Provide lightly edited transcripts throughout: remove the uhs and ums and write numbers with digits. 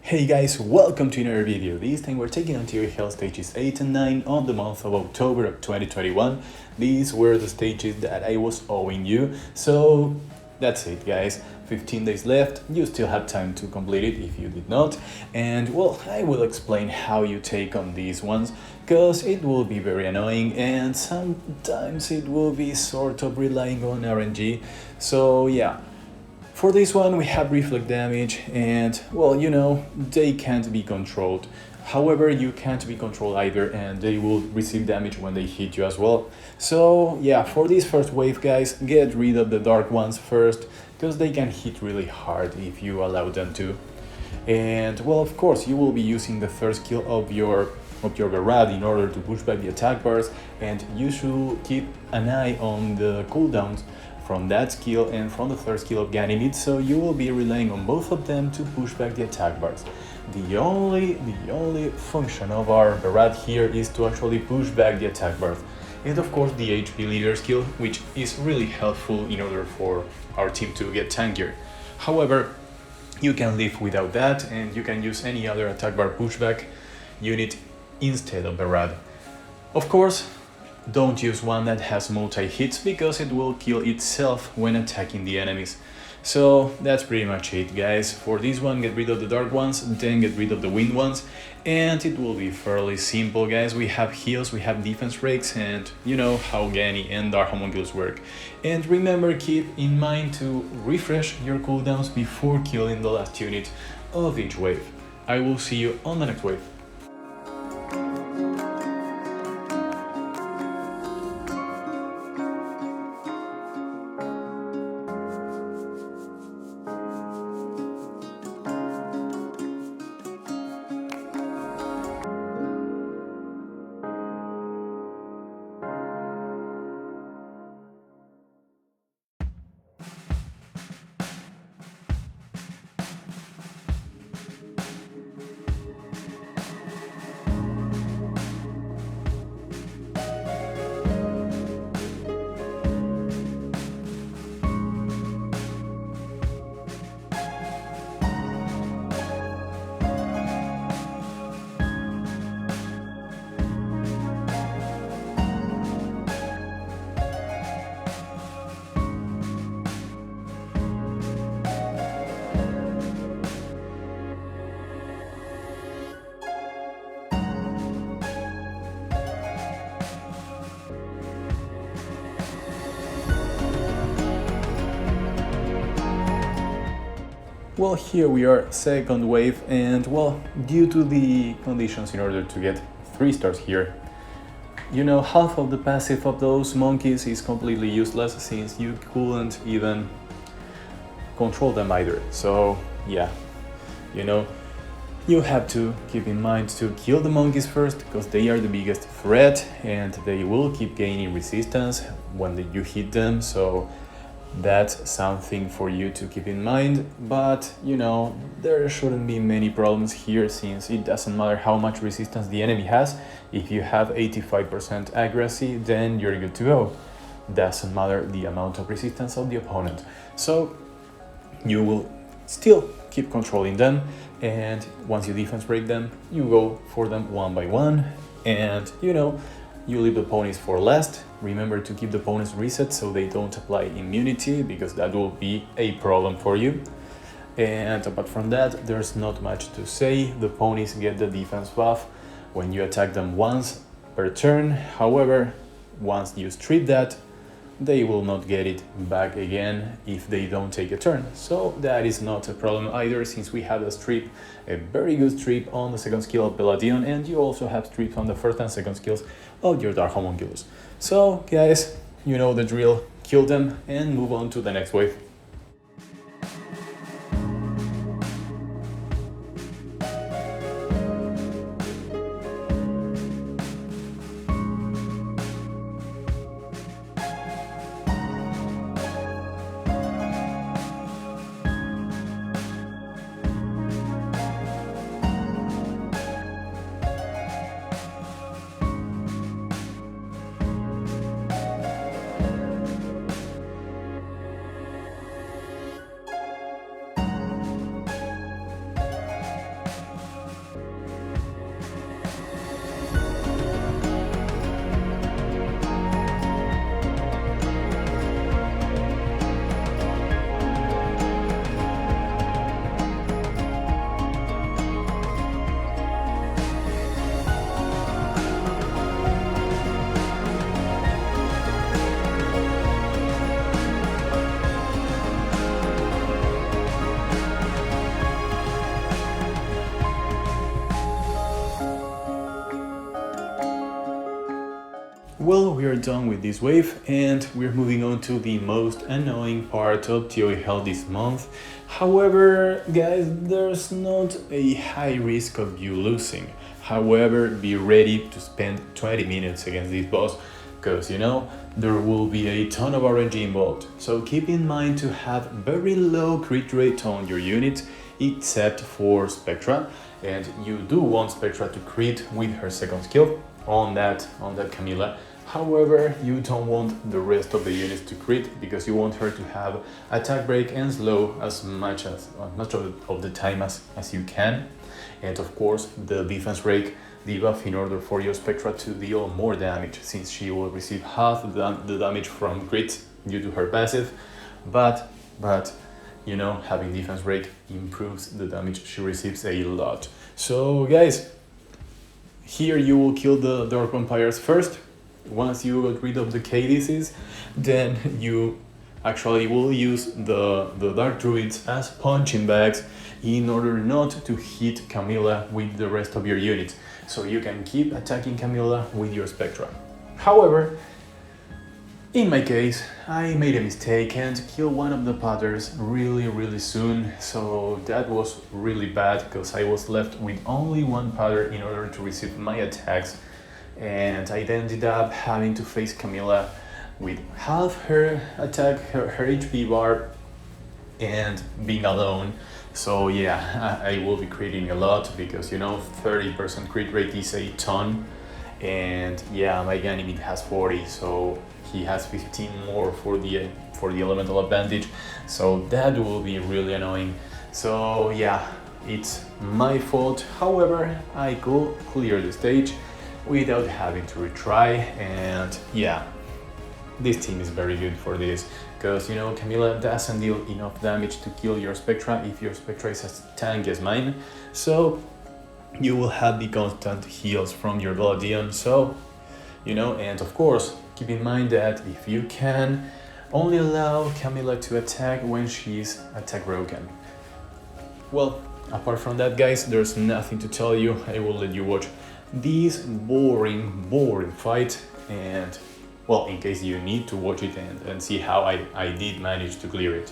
Hey guys, welcome to another video. This time we're taking on tier hell stages 8 and 9 on the month of October of 2021. These were the stages that I was owing you. So that's it guys, 15 days left. You still have time to complete it if you did not. And well, I will explain how you take on these ones, because it will be very annoying and sometimes it will be sort of relying on RNG. So yeah. For this one we have reflect damage and, well, they can't be controlled. However, you can't be controlled either, and they will receive damage when they hit you as well. So yeah, for this first wave guys, get rid of the dark ones first, because they can hit really hard if you allow them to. And well, of course, you will be using the third skill of your Garad in order to push back the attack bars, and you should keep an eye on the cooldowns from that skill and from the third skill of Ganymede, so you will be relying on both of them to push back the attack bars. The only function of our Barad here is to actually push back the attack bars. And of course the HP leader skill, which is really helpful in order for our team to get tankier. However, you can live without that and you can use any other attack bar pushback unit instead of Barad. Of course, don't use one that has multi-hits, because it will kill itself when attacking the enemies. So that's pretty much it guys. For this one, get rid of the dark ones, then get rid of the wind ones, and it will be fairly simple guys. We have heals, we have defense breaks, and you know how Gany and Dark Homunculus work. And remember, keep in mind to refresh your cooldowns before killing the last unit of each wave. I will see you on the next wave. Well, here we are, second wave, and well, due to the conditions in order to get 3 stars here, half of the passive of those monkeys is completely useless, since you couldn't even control them either. So yeah, you have to keep in mind to kill the monkeys first, because they are the biggest threat and they will keep gaining resistance when you hit them. So that's something for you to keep in mind. But there shouldn't be many problems here, since it doesn't matter how much resistance the enemy has. If you have 85% accuracy, then you're good to go. Doesn't matter the amount of resistance of the opponent. So you will still keep controlling them, and once you defense break them, you go for them one by one, and you leave the ponies for last. Remember to keep the ponies reset so they don't apply immunity, because that will be a problem for you. And apart from that, there's not much to say. The ponies get the defense buff when you attack them once per turn. However, once you strip that, they will not get it back again if they don't take a turn. So that is not a problem either, since we have a very good strip on the second skill of Palladion, and you also have strips on the first and second skills of your Dark Homunculus. So guys, you know the drill, kill them and move on to the next wave. Well, we are done with this wave and we're moving on to the most annoying part of TOE Hell this month. However, guys, there's not a high risk of you losing. However, be ready to spend 20 minutes against this boss because there will be a ton of RNG involved. So keep in mind to have very low crit rate on your unit except for Spectra, and you do want Spectra to crit with her second skill on that Camilla. However, you don't want the rest of the units to crit because you want her to have attack break and slow as much of the time as you can. And of course, the defense break debuff in order for your Spectra to deal more damage, since she will receive half the damage from crits due to her passive. But having defense break improves the damage she receives a lot. So guys, here you will kill the Dark Vampires first. Once you got rid of the KDCs, then you actually will use the Dark Druids as punching bags in order not to hit Camilla with the rest of your units, so you can keep attacking Camilla with your Spectra. However, in my case, I made a mistake and killed one of the Patters really soon, so that was really bad because I was left with only one Patter in order to receive my attacks, and I ended up having to face Camilla with half her attack, her HP bar, and being alone. So yeah, I will be critting a lot because 30% crit rate is a ton, and yeah, my enemy has 40, so he has 15 more for the elemental advantage, so that will be really annoying. So yeah, it's my fault. However, I could clear the stage without having to retry, and yeah, this team is very good for this because Camilla doesn't deal enough damage to kill your Spectra if your Spectra is as tank as mine, so you will have the constant heals from your Valadion. So and of course keep in mind that if you can, only allow Camilla to attack when she's attack broken. Well, apart from that, guys, there's nothing to tell you. I will let you watch this boring fight, and well, in case you need to watch it and see how I did manage to clear it.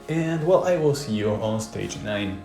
And well, I will see you on stage 9.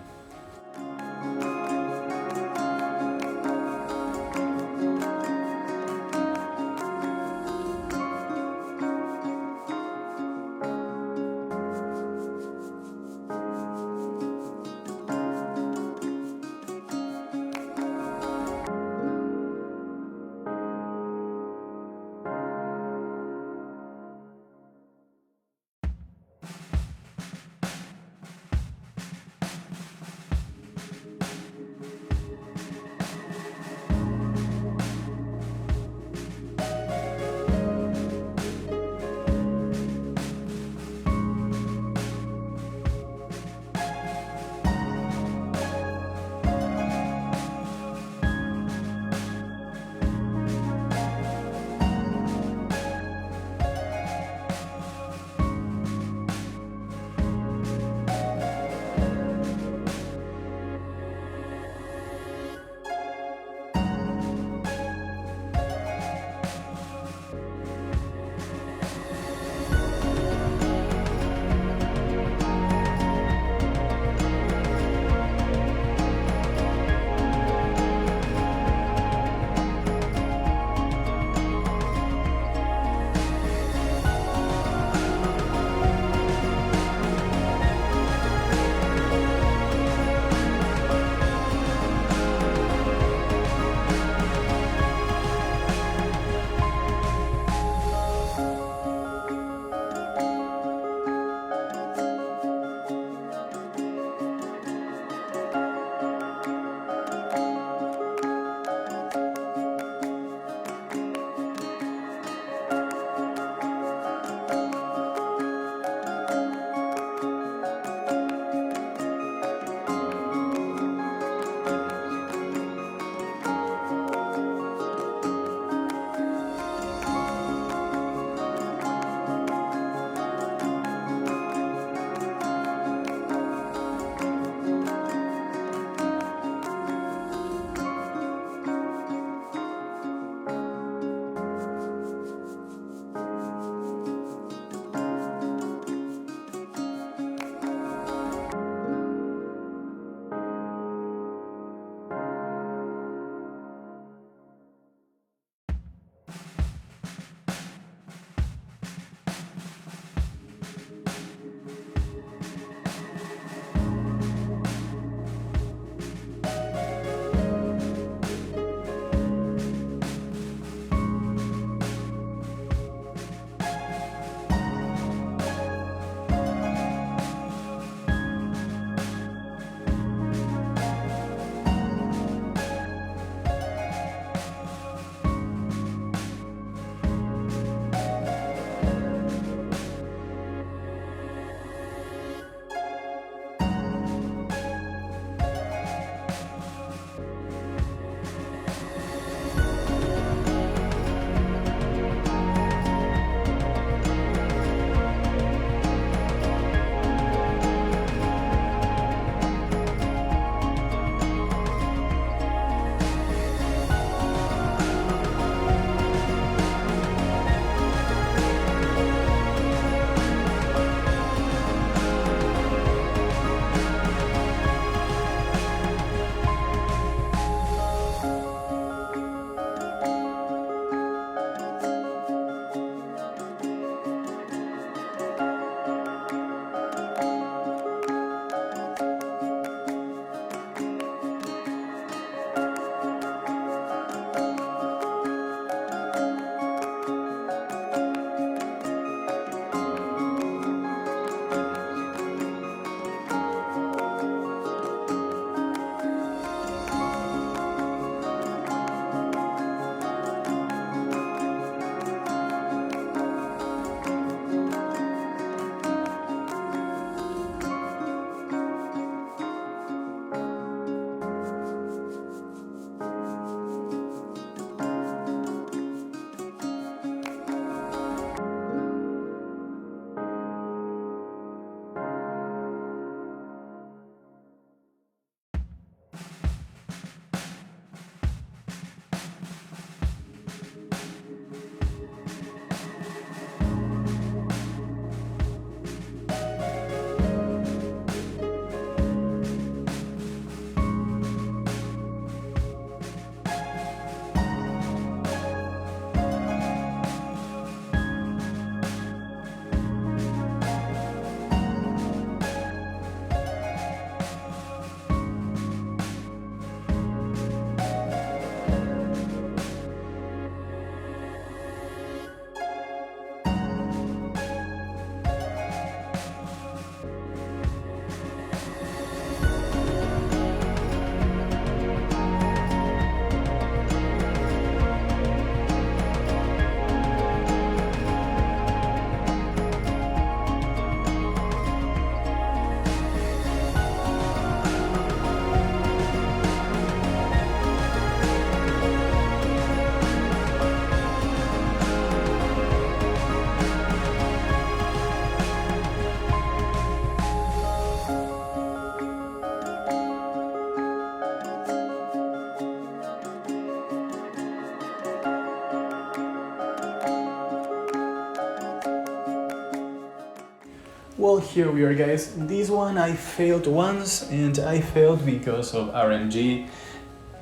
Well, here we are, guys. This one I failed once, and I failed because of RNG.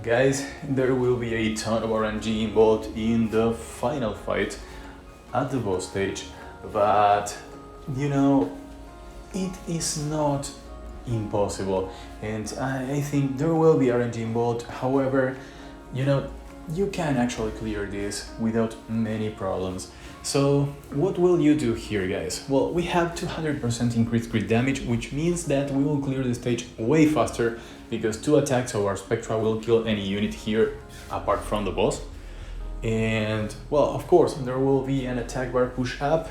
Guys, there will be a ton of RNG involved in the final fight at the boss stage, but you know, it is not impossible, and I think there will be RNG involved. However, you know, you can actually clear this without many problems. So what will you do here, guys? Well, we have 200% increased crit damage, which means that we will clear the stage way faster because 2 attacks of our Spectra will kill any unit here apart from the boss. And well, of course, there will be an attack bar push up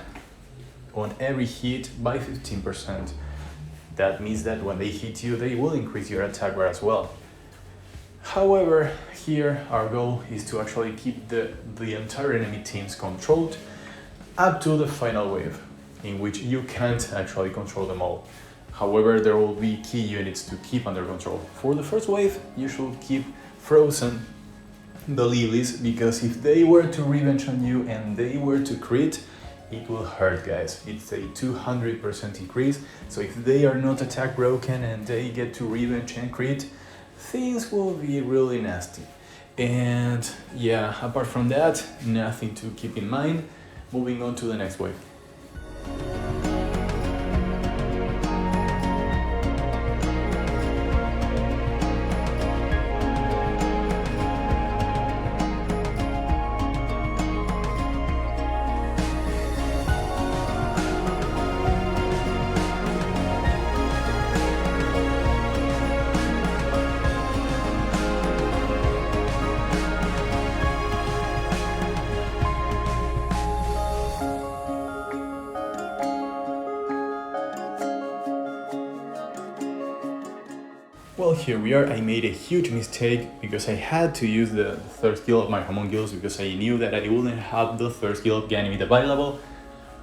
on every hit by 15%. That means that when they hit you, they will increase your attack bar as well. However, here our goal is to actually keep the entire enemy teams controlled up to the final wave, in which you can't actually control them all. However, there will be key units to keep under control. For the first wave, you should keep frozen the lilies, because if they were to revenge on you and they were to crit, it will hurt, guys. It's a 200% increase, so if they are not attack broken and they get to revenge and crit, things will be really nasty. And yeah, apart from that, nothing to keep in mind. Moving on to the next wave. Well, here we are. I made a huge mistake because I had to use the third skill of my homunculus because I knew that I wouldn't have the third skill of Ganymede available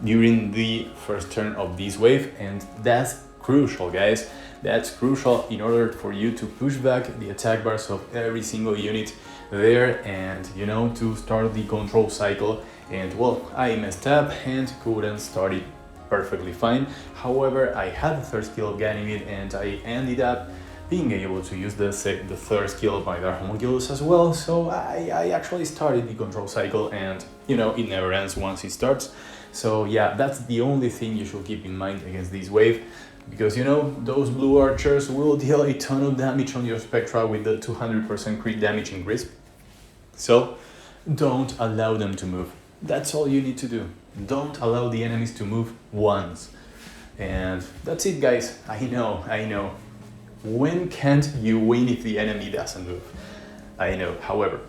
during the first turn of this wave, and that's crucial, guys. That's crucial in order for you to push back the attack bars of every single unit there and, you know, to start the control cycle. And well, I messed up and couldn't start it perfectly fine. However, I had the third skill of Ganymede and I ended up being able to use the third skill of my Dark Homunculus as well, so I actually started the control cycle, and you know, it never ends once it starts. So yeah, that's the only thing you should keep in mind against this wave, because you know, those blue archers will deal a ton of damage on your Spectra with the 200% crit damage increase. So don't allow them to move. That's all you need to do. Don't allow the enemies to move once. And that's it, guys. I know. When can't you win if the enemy doesn't move? I know. However,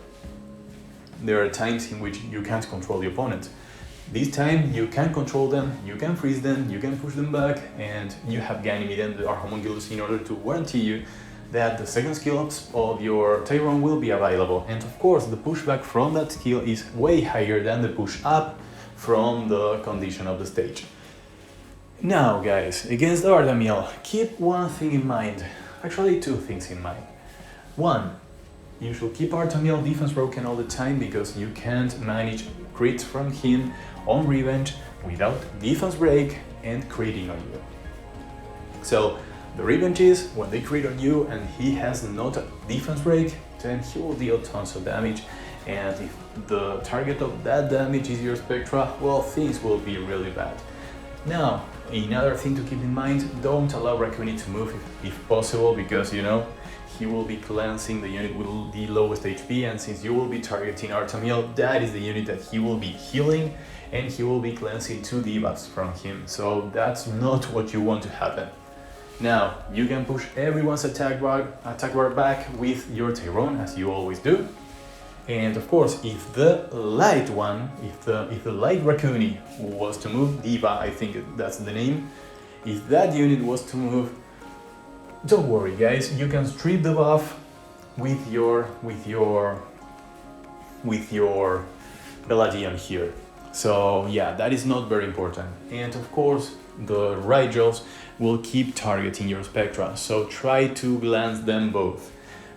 there are times in which you can't control the opponent. This time you can control them, you can freeze them, you can push them back, and you have Ganymede and our homunculus in order to guarantee you that the second skill of your Tyrone will be available. And of course, the pushback from that skill is way higher than the push up from the condition of the stage. Now, guys, against Artamiel, keep one thing in mind. Actually, 2 things in mind. 1, you should keep Artamiel defense broken all the time because you can't manage crits from him on revenge without defense break and critting on you. So the revenge is when they crit on you and he has not a defense break, then he will deal tons of damage, and if the target of that damage is your Spectra, well, things will be really bad. Now, another thing to keep in mind, don't allow Raccoon to move if possible, because you know, he will be cleansing the unit with the lowest HP, and since you will be targeting Artamiel, that is the unit that he will be healing, and he will be cleansing 2 debuffs from him, so that's not what you want to happen. Now, you can push everyone's attack bar back with your Tyrone, as you always do. And of course, if the light one, if the light Raccoon was to move, Diva, I think that's the name, if that unit was to move, don't worry, guys, you can strip the buff with your Pelagian here. So yeah, that is not very important. And of course, the Rigels will keep targeting your Spectra, so try to glance them both.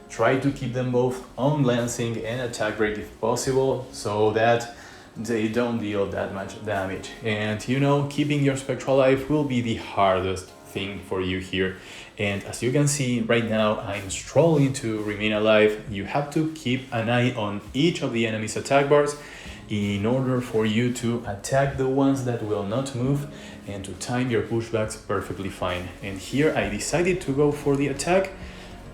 Try to keep them both on glancing and attack break if possible, so that they don't deal that much damage. And you know, keeping your Spectra alive will be the hardest thing for you here. And as you can see right now, I'm struggling to remain alive. You have to keep an eye on each of the enemy's attack bars in order for you to attack the ones that will not move and to time your pushbacks perfectly fine. And here I decided to go for the attack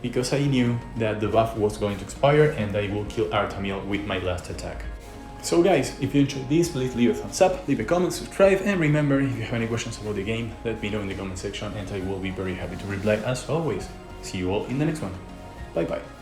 because I knew that the buff was going to expire and I will kill Artamiel with my last attack. So guys, if you enjoyed this, please leave a thumbs up, leave a comment, subscribe, and remember, if you have any questions about the game, let me know in the comment section and I will be very happy to reply as always. See you all in the next one. Bye bye.